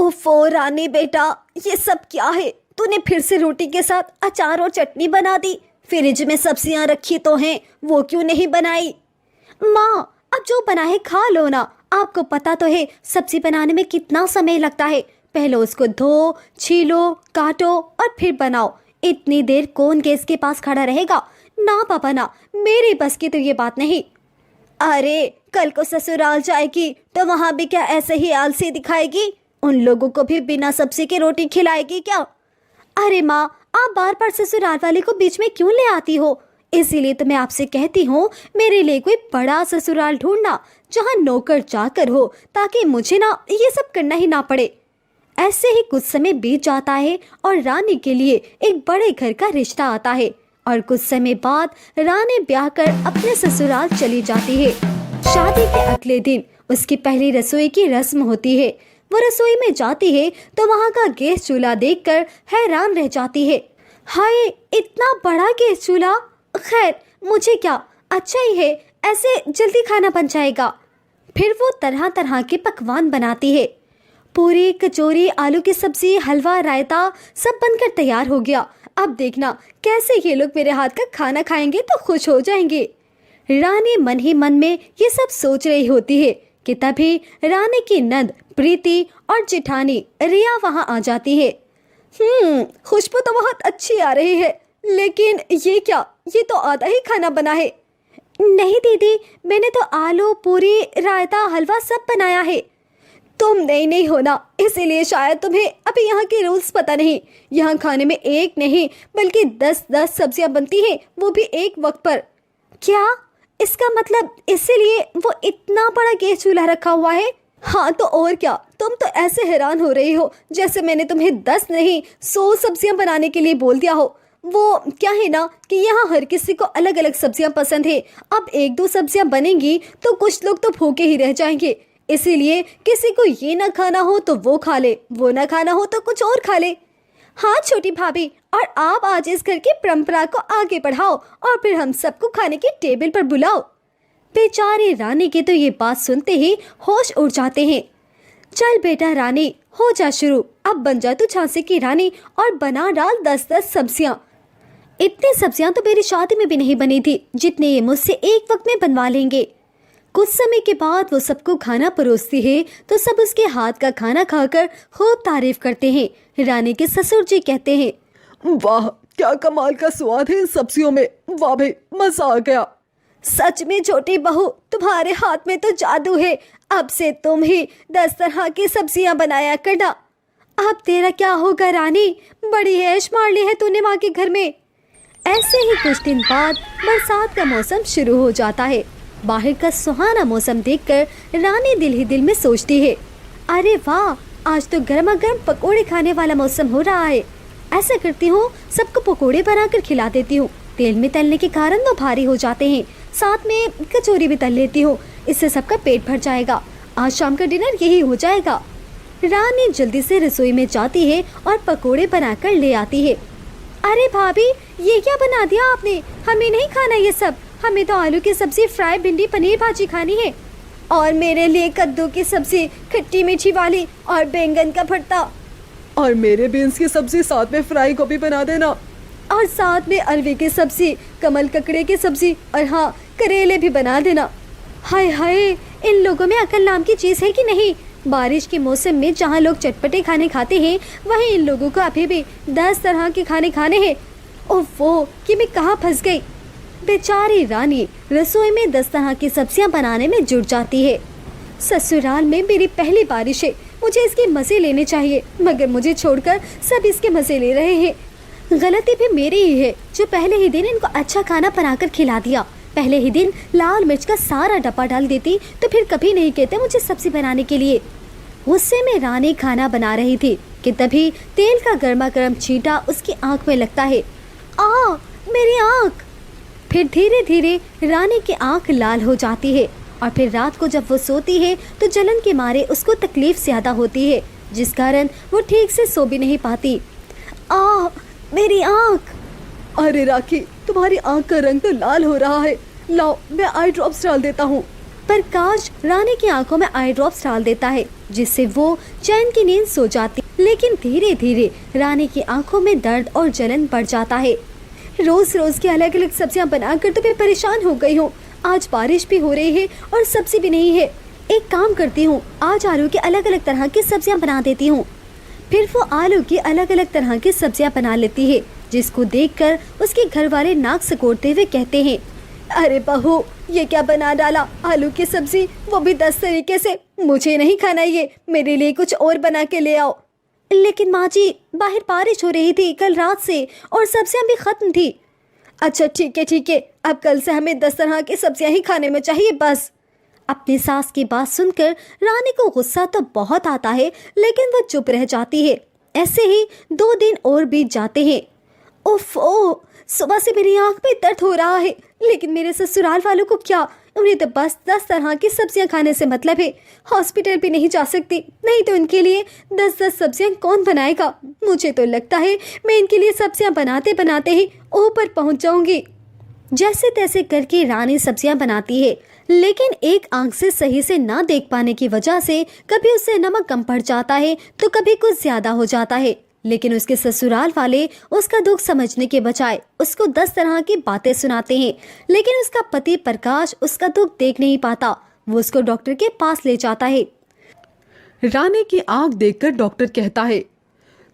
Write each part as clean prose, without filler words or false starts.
ओफो रानी बेटा, ये सब क्या है? तूने फिर से रोटी के साथ अचार और चटनी बना दी। फ्रिज में सब्जियां रखी तो हैं, वो क्यों नहीं बनाई? माँ, अब जो बना है खा लो ना। आपको पता तो है सब्जी बनाने में कितना समय लगता है। पहले उसको धो, छीलो, काटो और फिर बनाओ। इतनी देर कौन गैस के पास खड़ा रहेगा? ना पापा ना, मेरे बस की तो ये बात नहीं। अरे कल को ससुराल जाएगी तो वहां भी क्या ऐसे ही आलसी दिखाएगी? उन लोगों को भी बिना सब्जी के रोटी खिलाएगी क्या? अरे माँ, आप बार बार ससुराल वाले को बीच में क्यों ले आती हो? इसीलिए तो मैं आपसे कहती हूँ मेरे लिए कोई बड़ा ससुराल ढूंढना जहाँ नौकर चाकर हो, ताकि मुझे ना ये सब करना ही ना पड़े। ऐसे ही कुछ समय बीत जाता है और रानी के लिए एक बड़े घर का रिश्ता आता है और कुछ समय बाद रानी ब्याह कर अपने ससुराल चली जाती है। शादी के अगले दिन उसकी पहली रसोई की रस्म होती है। वो रसोई में जाती है तो वहाँ का गैस चूल्हा देखकर हैरान रह जाती है। हाय, इतना बड़ा गैस चूल्हा! खैर मुझे क्या, अच्छा ही है, ऐसे जल्दी खाना बन जाएगा। फिर वो तरह तरह के पकवान बनाती है। पूरी, कचौरी, आलू की सब्जी, हलवा, रायता सब बनकर तैयार हो गया। अब देखना कैसे ये लोग मेरे हाथ का खाना खाएंगे तो खुश हो जाएंगे। रानी मन ही मन में ये सब सोच रही होती है कि तभी रानी की नंद प्रीति और जेठानी रिया वहां आ जाती है। खुशबू तो बहुत अच्छी आ रही है, लेकिन ये क्या? ये तो आधा ही खाना बना है। नहीं दीदी, मैंने तो आलू, पूरी, रायता, हलवा सब बनाया है। तुम नहीं हो ना, इसीलिए शायद तुम्हें अभी यहाँ के रूल्स पता नहीं। यहाँ खाने में एक नहीं बल्कि 10-10 सब्जियां बनती हैं, वो भी एक वक्त पर। क्या? इसका मतलब इसीलिए वो इतना बड़ा गैस चूल्हा रखा हुआ है? हाँ तो और क्या, तुम तो ऐसे हैरान हो रही हो जैसे मैंने तुम्हें 10 नहीं 100 सब्जियां बनाने के लिए बोल दिया हो। वो क्या है ना कि यहाँ हर किसी को अलग अलग सब्जियां पसंद है। अब 1-2 सब्जियां बनेंगी तो कुछ लोग तो भूखे ही रह जाएंगे। इसीलिए किसी को ये ना खाना हो तो वो खा ले, वो ना खाना हो तो कुछ और खा ले। हाँ छोटी भाभी, और आप आज इस घर की परंपरा को आगे बढ़ाओ और फिर हम सबको खाने की टेबल पर बुलाओ। बेचारी रानी की तो ये बात सुनते ही होश उड़ जाते हैं। चल बेटा रानी, हो जा शुरू। अब बन जा तू झांसी की रानी और बना डाल 10-10 सब्जियां। इतनी सब्जियां तो मेरी शादी में भी नहीं बनी थी जितने ये मुझसे एक वक्त में बनवा लेंगे। कुछ समय के बाद वो सबको खाना परोसती है तो सब उसके हाथ का खाना खाकर खूब तारीफ करते हैं। रानी के ससुर जी कहते हैं, वाह, क्या कमाल का स्वाद है इन सब्जियों में। वाह भाई, मजा आ गया। सच में छोटी बहू, तुम्हारे हाथ में तो जादू है। अब से तुम ही 10 तरह की सब्जियां बनाया करना। अब तेरा क्या होगा रानी, बड़ी ऐश मार ली है तूने माँ के घर में। ऐसे ही कुछ दिन बाद बरसात का मौसम शुरू हो जाता है। बाहर का सुहाना मौसम देखकर रानी दिल ही दिल में सोचती है, अरे वाह, आज तो गर्मा गर्म पकोड़े खाने वाला मौसम हो रहा है। ऐसा करती हूँ, सबको पकोड़े बनाकर खिला देती हूँ। तेल में तलने के कारण वो भारी हो जाते हैं। साथ में कचौरी भी तल लेती हूँ, इससे सबका पेट भर जाएगा। आज शाम का डिनर यही हो जाएगा। रानी जल्दी से रसोई में जाती है और पकोड़े बनाकर ले आती है। अरे भाभी, ये क्या बना दिया आपने? हमें नहीं खाना ये सब। हमें तो आलू की सब्जी, फ्राई भिंडी, पनीर भाजी खानी है। और मेरे लिए कद्दू की सब्जी, खट्टी मीठी वाली, और बैंगन का भरता। और मेरे बीन्स की सब्जी साथ में फ्राई गोभी बना देना। और साथ में अरवी की सब्जी, कमल ककड़े की सब्जी, और हाँ, करेले भी बना देना। हाय हाय, इन लोगों में अकल नाम की चीज़ है कि नहीं? बारिश के मौसम में जहाँ लोग चटपटे खाने खाते हैं, वहीं इन लोगों को अभी भी 10 तरह के खाने खाने हैं। ओफो, कि मैं कहाँ फंस गई। बेचारी रानी रसोई में 10 तरह की सब्जियां बनाने में जुट जाती है। ससुराल में मेरी पहली बारिश है, मुझे इसके मज़े लेने चाहिए, मगर मुझे छोड़कर सब इसके मज़े ले रहे हैं। गलती भी मेरी ही है जो पहले ही दिन इनको अच्छा खाना बनाकर खिला दिया। पहले ही दिन लाल मिर्च का सारा डब्बा डाल देती तो फिर कभी नहीं कहते मुझे सब्जी बनाने के लिए। गुस्से में रानी खाना बना रही थी कि तभी तेल का गर्मा गर्म छींटा उसकी आंख में लगता है। आ, मेरी आंख! फिर धीरे धीरे रानी की आंख लाल हो जाती है और फिर रात को जब वो सोती है तो जलन के मारे उसको तकलीफ ज्यादा होती है, जिस कारण वो ठीक से सो भी नहीं पाती। आ, मेरी आंख! अरे राखी, तुम्हारी आंख का रंग तो लाल हो रहा है। लाओ, मैं आई ड्रॉप्स डाल देता हूँ। प्रकाश रानी की आंखों में आई ड्रॉप्स डाल देता है, जिससे वो चैन की नींद सो जाती। लेकिन धीरे धीरे रानी की आंखों में दर्द और जलन बढ़ जाता है। रोज रोज की अलग अलग सब्जियां बनाकर तो मैं परेशान हो गई हूँ। आज बारिश भी हो रही है और सब्जी भी नहीं है। एक काम करती हूँ, आज आलू की अलग अलग तरह की सब्जियां बना देती हूँ। फिर वो आलू की अलग अलग तरह की सब्जियां बना लेती है, जिसको देखकर उसके घर वाले नाक सिकोड़ते हुए कहते हैं, अरे बहू, ये क्या बना डाला, आलू की सब्जी, वो भी 10 तरीके से। मुझे नहीं खाना ये, मेरे लिए कुछ और बना के ले आओ। लेकिन माँ जी, बाहर बारिश हो रही थी कल रात से और सब्जियां भी खत्म थी। अच्छा ठीक है, अब कल से हमें 10 तरह की सब्जियां ही खाने में चाहिए बस। अपनी सास की बात सुनकर रानी को गुस्सा तो बहुत आता है, लेकिन वो चुप रह जाती है। ऐसे ही 2 दिन और बीत जाते हैं। उफ ओ, सुबह से मेरी आंख में दर्द हो रहा है, लेकिन मेरे ससुराल वालों को क्या, उन्हें तो बस 10 तरह की सब्जियां खाने से मतलब है। हॉस्पिटल भी नहीं जा सकती, नहीं तो इनके लिए 10-10 सब्जियां कौन बनाएगा। मुझे तो लगता है मैं इनके लिए सब्जियां बनाते बनाते ही ऊपर पहुंच जाऊंगी। जैसे तैसे करके रानी सब्जियां बनाती है, लेकिन एक आंख से सही से ना देख पाने की वजह से कभी उससे नमक कम पड़ जाता है तो कभी कुछ ज्यादा हो जाता है। लेकिन उसके ससुराल वाले उसका दुख समझने के बजाय उसको 10 तरह की बातें सुनाते हैं। लेकिन उसका पति प्रकाश उसका दुख देख नहीं पाता। वो उसको डॉक्टर के पास ले जाता है। रानी की आंख देखकर डॉक्टर कहता है,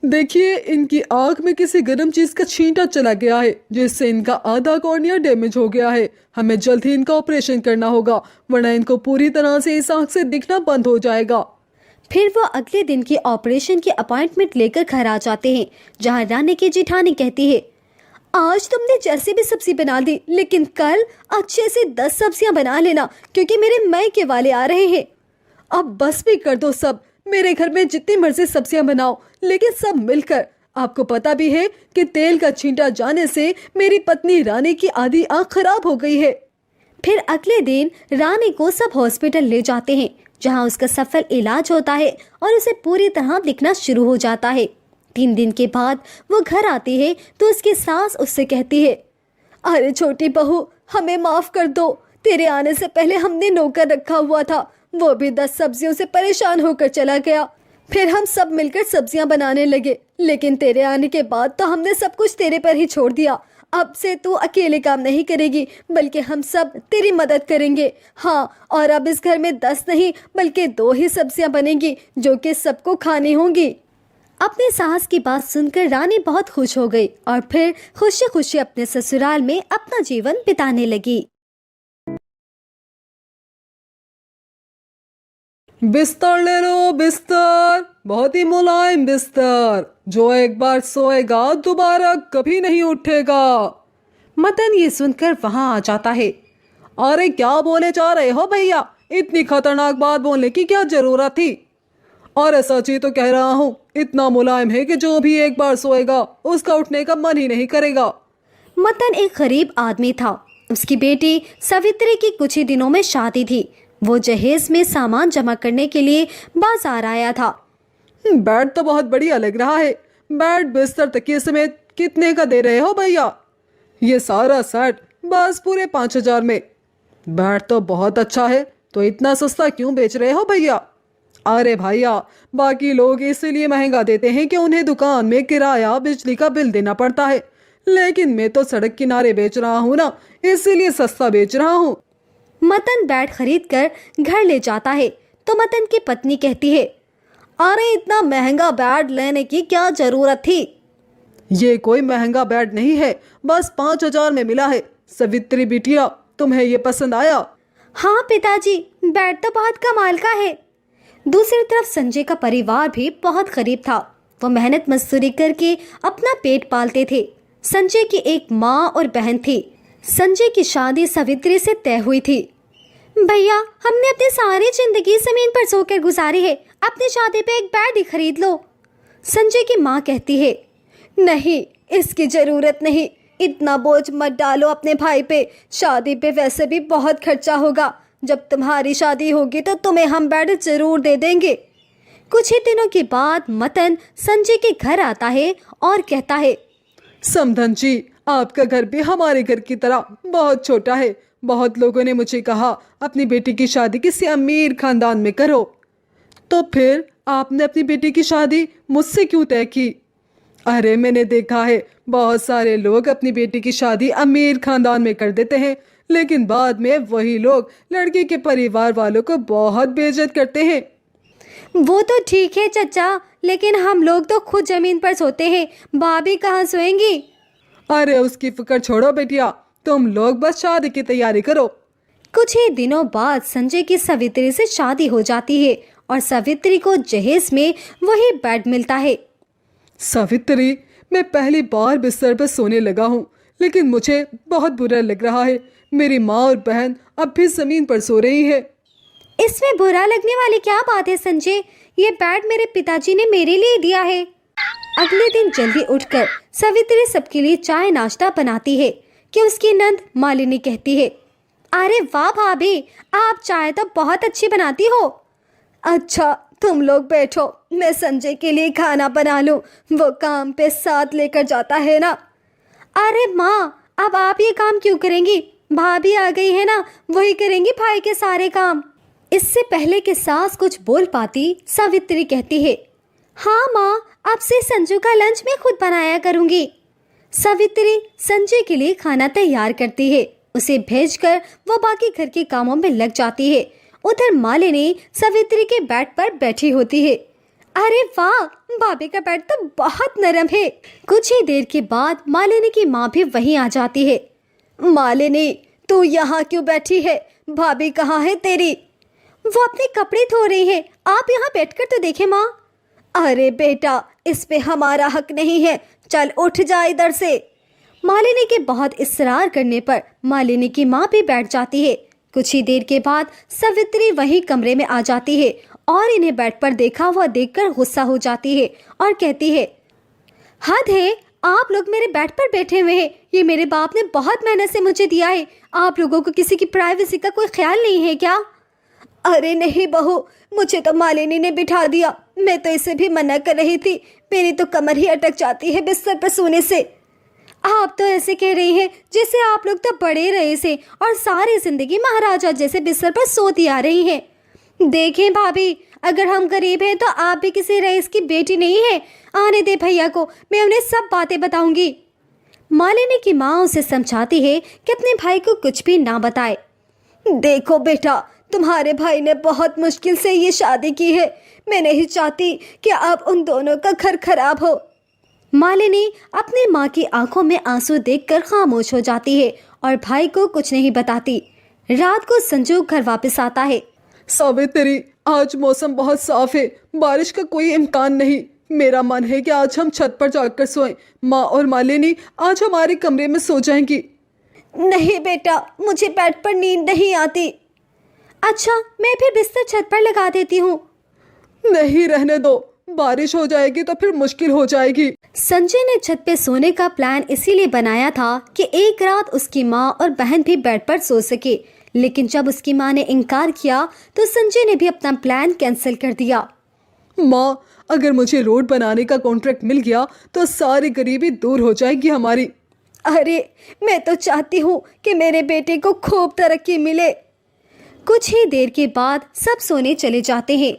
देखिए, इनकी आंख में किसी गर्म चीज का छींटा चला गया है, जिससे इनका आधा कॉर्निया डैमेज हो गया है। हमें जल्द ही इनका ऑपरेशन करना होगा, वरना इनको पूरी तरह से इस आंख से दिखना बंद हो जाएगा। फिर वो अगले दिन की ऑपरेशन की अपॉइंटमेंट लेकर घर आ जाते हैं, जहां रानी की जेठानी कहती है, आज तुमने जैसे भी सब्जी बना दी, लेकिन कल अच्छे से 10 सब्जियां बना लेना, क्योंकि मेरे मायके वाले आ रहे हैं। अब बस भी कर दो सब, मेरे घर में जितनी मर्जी सब्जियां बनाओ, लेकिन सब मिलकर। आपको पता भी है कि तेल का छींटा जाने से मेरी पत्नी रानी की आधी आंख खराब हो गई है। फिर अगले दिन रानी को सब हॉस्पिटल ले जाते हैं, जहां उसका सफल इलाज होता है और उसे पूरी तरह दिखना शुरू हो जाता है। 3 दिन के बाद वो घर आती है तो उसकी सास उससे कहती है, अरे छोटी बहू, हमें माफ कर दो, तेरे आने से पहले हमने नौकर रखा हुआ था, वो भी 10 सब्जियों से परेशान होकर चला गया। फिर हम सब मिलकर सब्जियां बनाने लगे, लेकिन तेरे आने के बाद तो हमने सब कुछ तेरे पर ही छोड़ दिया। अब से तू अकेले काम नहीं करेगी, बल्कि हम सब तेरी मदद करेंगे। हाँ, और अब इस घर में 10 नहीं बल्कि 2 ही सब्जियां बनेंगी, जो कि सबको खानी होंगी। अपनी सास की बात सुनकर रानी बहुत खुश हो गई और फिर खुशी खुशी अपने ससुराल में अपना जीवन बिताने लगी। बिस्तर ले लो, बिस्तर, बहुत ही मुलायम बिस्तर, जो एक बार सोएगा दोबारा कभी नहीं उठेगा। मदन ये सुनकर वहां आ जाता है। अरे क्या बोले जा रहे हो भैया, इतनी खतरनाक बात बोलने की क्या जरूरत थी। और सच ही तो कह रहा हूँ, इतना मुलायम है कि जो भी एक बार सोएगा उसका उठने का मन ही नहीं करेगा। मदन एक गरीब आदमी था। उसकी बेटी सवित्री की कुछ ही दिनों में शादी थी। वो जहेज में सामान जमा करने के लिए बाजार आया था। बेड तो बहुत बढ़िया लग रहा है। बेड, बिस्तर, तकिए समेत कितने का दे रहे हो भैया? ये सारा सेट बस पूरे 5,000 में। बेड तो बहुत अच्छा है, तो इतना सस्ता क्यों बेच रहे हो भैया? अरे भैया, बाकी लोग इसीलिए महंगा देते हैं कि उन्हें दुकान में किराया, बिजली का बिल देना पड़ता है, लेकिन मैं तो सड़क किनारे बेच रहा हूँ ना, इसीलिए सस्ता बेच रहा हूँ। मदन बेड खरीद कर घर ले जाता है तो मदन की पत्नी कहती है, अरे इतना महंगा बेड लेने की क्या जरूरत थी? ये कोई महंगा बेड नहीं है, बस 5,000 में मिला है। सवित्री बिटिया, तुम्हें ये पसंद आया? हाँ पिताजी, बेड तो बहुत कमाल का है। दूसरी तरफ संजय का परिवार भी बहुत गरीब था। वो मेहनत मजदूरी करके अपना पेट पालते थे। संजय की एक माँ और बहन थी। संजय की शादी सवित्री से तय हुई थी। भैया, हमने अपनी सारी जिंदगी जमीन पर सोकर गुजारी है, अपनी शादी पे एक बेड ही खरीद लो। संजय की माँ कहती है, नहीं, इसकी जरूरत नहीं, इतना बोझ मत डालो अपने भाई पे, शादी पे वैसे भी बहुत खर्चा होगा। जब तुम्हारी शादी होगी तो तुम्हें हम बेड जरूर दे देंगे। कुछ ही दिनों के बाद मदन संजय के घर आता है और कहता है, समधन जी, आपका घर भी हमारे घर की तरह बहुत छोटा है, बहुत लोगों ने मुझे कहा अपनी बेटी की शादी किसी अमीर खानदान में करो। तो फिर आपने अपनी बेटी की शादी मुझसे क्यों तय की? अरे मैंने देखा है बहुत सारे लोग अपनी बेटी की शादी अमीर खानदान में कर देते हैं, लेकिन बाद में वही लोग लड़की के परिवार वालों को बहुत बेइज्जत करते हैं। वो तो ठीक है चचा, लेकिन हम लोग तो खुद जमीन पर सोते हैं, भाभी कहाँ सोएंगी? अरे उसकी फिक्र छोड़ो बेटिया, तुम लोग बस शादी की तैयारी करो। कुछ ही दिनों बाद संजय की सवित्री से शादी हो जाती है और सवित्री को जहेज में वही बेड मिलता है। सावित्री, मैं पहली बार बिस्तर पर सोने लगा हूँ, लेकिन मुझे बहुत बुरा लग रहा है। मेरी माँ और बहन अब भी जमीन पर सो रही है। इसमें बुरा लगने वाली क्या बात है संजय? ये बेड मेरे पिताजी ने मेरे लिए दिया है। अगले दिन जल्दी उठकर सवित्री सबके लिए चाय नाश्ता बनाती है कि उसकी नंद मालिनी कहती है, अरे वाह भाभी, आप चाय तो बहुत अच्छी बनाती हो। अच्छा तुम लोग बैठो, मैं संजय के लिए खाना बना लूं, वो काम पे साथ लेकर जाता है ना। अरे माँ, अब आप ये काम क्यों करेंगी? भाभी आ गई है ना, वही करेंगी भाई के सारे काम। इससे पहले कि सास कुछ बोल पाती, सावित्री कहती है, हाँ माँ, अब से संजू का लंच मैं खुद बनाया करूंगी। सावित्री संजय के लिए खाना तैयार करती है। उसे भेजकर वो बाकी घर के कामों में लग जाती है। उधर मालिनी सावित्री के बेड पर बैठी होती है। अरे वाह, भाभी का बेड तो बहुत नरम है। कुछ ही देर के बाद मालिनी की माँ भी वहीं आ जाती है। मालिनी, तू यहाँ क्यों बैठी है? भाभी कहाँ है तेरी? वो अपने कपड़े धो रही है, आप यहाँ बैठकर तो देखे माँ। अरे बेटा, इस पे हमारा हक नहीं है, चल उठ जा इधर से। मालिनी के बहुत इसरार करने पर मालिनी की माँ भी बैठ जाती है। कुछ ही देर के बाद सावित्री वही कमरे में आ जाती है और इन्हें बेड पर देखा हुआ देखकर गुस्सा हो जाती है और कहती है, हद है, आप लोग मेरे बेड पर बैठे हुए हैं। ये मेरे बाप ने बहुत मेहनत से मुझे दिया है। आप लोगों को किसी की प्राइवेसी का कोई ख्याल नहीं है क्या? अरे नहीं बहू, मुझे तो मालिनी ने बिठा दिया। मैं तो इसे भी मना कर रही थी, मेरी तो कमर ही अटक जाती है बिस्तर पर सोने से। आप तो ऐसे कह रही हैं जैसे आप लोग तो बड़े रईस हैं और सारी जिंदगी महाराजा जैसे बिस्तर पर सोती आ रही हैं। देखें भाभी, अगर हम गरीब हैं तो आप भी किसी रईस की बेटी नहीं है। आने दे भैया को, मैं उन्हें सब बातें बताऊंगी। मालिनी की माँ उसे समझाती है कि अपने भाई को कुछ भी ना बताए। देखो बेटा, तुम्हारे भाई ने बहुत मुश्किल से ये शादी की है। मैं नहीं चाहती कि अब उन दोनों का घर खराब हो। मालिनी अपनी माँ की आंखों में आंसू देखकर खामोश हो जाती है और भाई को कुछ नहीं बताती। रात को संजू घर वापस आता है। सावित्री, आज मौसम बहुत साफ है, बारिश का कोई इम्कान नहीं। मेरा मन है कि आज हम छत पर जाकर सोएं। माँ और मालिनी आज हमारे कमरे में सो जाएंगी। नहीं बेटा, मुझे बेड पर नींद नहीं आती। अच्छा, मैं फिर बिस्तर छत पर लगा देती हूँ। नहीं, रहने दो, बारिश हो जाएगी तो फिर मुश्किल हो जाएगी। संजय ने छत पे सोने का प्लान इसीलिए बनाया था कि एक रात उसकी माँ और बहन भी बेड पर सो सके, लेकिन जब उसकी माँ ने इनकार किया तो संजय ने भी अपना प्लान कैंसिल कर दिया। माँ, अगर मुझे रोड बनाने का कॉन्ट्रैक्ट मिल गया तो सारी गरीबी दूर हो जाएगी हमारी। अरे मैं तो चाहती हूँ कि मेरे बेटे को खूब तरक्की मिले। कुछ ही देर के बाद सब सोने चले जाते हैं।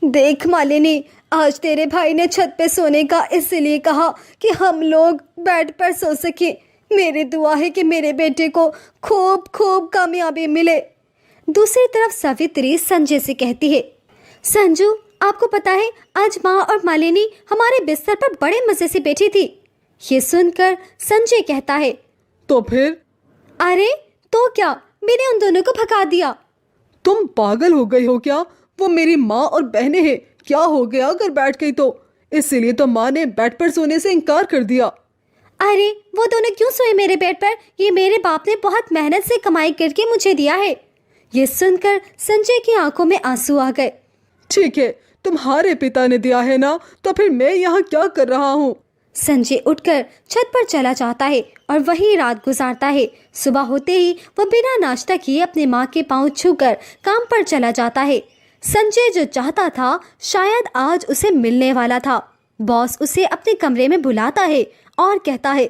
देख मालिनी, आज तेरे भाई ने छत पे सोने का इसलिए कहा कि हम लोग बेड पर सो सके। मेरी दुआ है कि मेरे बेटे को खूब खूब कामयाबी मिले। दूसरी तरफ सावित्री संजय से कहती है, संजू, आपको पता है आज माँ और मालिनी हमारे बिस्तर पर बड़े मजे से बैठी थी। ये सुनकर संजय कहता है, तो फिर? अरे तो क्या, मैंने उन दोनों को भगा दिया। तुम पागल हो गई हो क्या? वो मेरी माँ और बहनें हैं, क्या हो गया अगर बैठ गई तो? इसीलिए तो माँ ने बेड पर सोने से इनकार कर दिया। अरे वो दोनों क्यों सोए मेरे बेड पर? ये मेरे बाप ने बहुत मेहनत से कमाई करके मुझे दिया है। ये सुनकर संजय की आंखों में आंसू आ गए। ठीक है, तुम्हारे पिता ने दिया है ना, तो फिर मैं यहाँ क्या कर रहा हूँ? संजय उठकर छत पर चला जाता है और वही रात गुजारता है। सुबह होते ही वह बिना नाश्ता किए अपने माँ के पांव छूकर काम पर चला जाता है। संजय जो चाहता था शायद आज उसे मिलने वाला था। बॉस उसे अपने कमरे में बुलाता है और कहता है,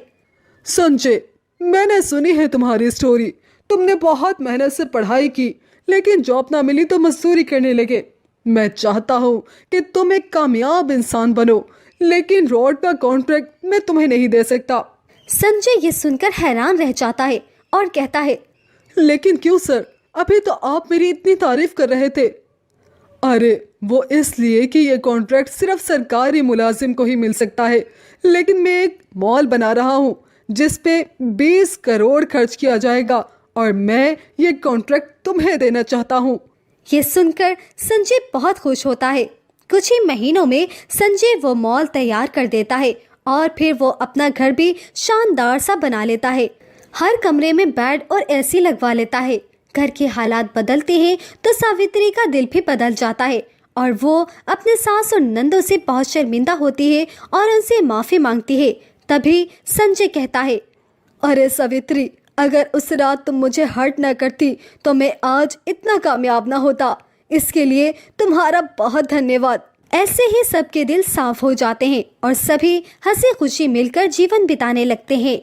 संजय, मैंने सुनी है तुम्हारी स्टोरी। तुमने बहुत मेहनत से पढ़ाई की, लेकिन जॉब ना मिली तो मजदूरी करने लगे। मैं चाहता हूँ कि तुम एक कामयाब इंसान बनो, लेकिन रोड का कॉन्ट्रैक्ट मैं तुम्हें नहीं दे सकता। संजय ये सुनकर हैरान रह जाता है और कहता है, लेकिन क्यों सर, अभी तो आप मेरी इतनी तारीफ कर रहे थे। अरे वो इसलिए कि ये कॉन्ट्रैक्ट सिर्फ सरकारी मुलाजिम को ही मिल सकता है, लेकिन मैं एक मॉल बना रहा हूँ जिस पे 20 करोड़ खर्च किया जाएगा और मैं ये कॉन्ट्रैक्ट तुम्हें देना चाहता हूँ। ये सुनकर संजय बहुत खुश होता है। कुछ ही महीनों में संजय वो मॉल तैयार कर देता है और फिर वो अपना घर भी शानदार सा बना लेता है। हर कमरे में बेड और एसी लगवा लेता है। घर के हालात बदलते हैं तो सावित्री का दिल भी बदल जाता है और वो अपने सास और नंदों से बहुत शर्मिंदा होती है और उनसे माफ़ी मांगती है। तभी संजय कहता है, अरे सावित्री, अगर उस रात तुम मुझे हर्ट न करती तो मैं आज इतना कामयाब ना होता। इसके लिए तुम्हारा बहुत धन्यवाद। ऐसे ही सबके दिल साफ हो जाते हैं और सभी हंसी खुशी मिलकर जीवन बिताने लगते हैं।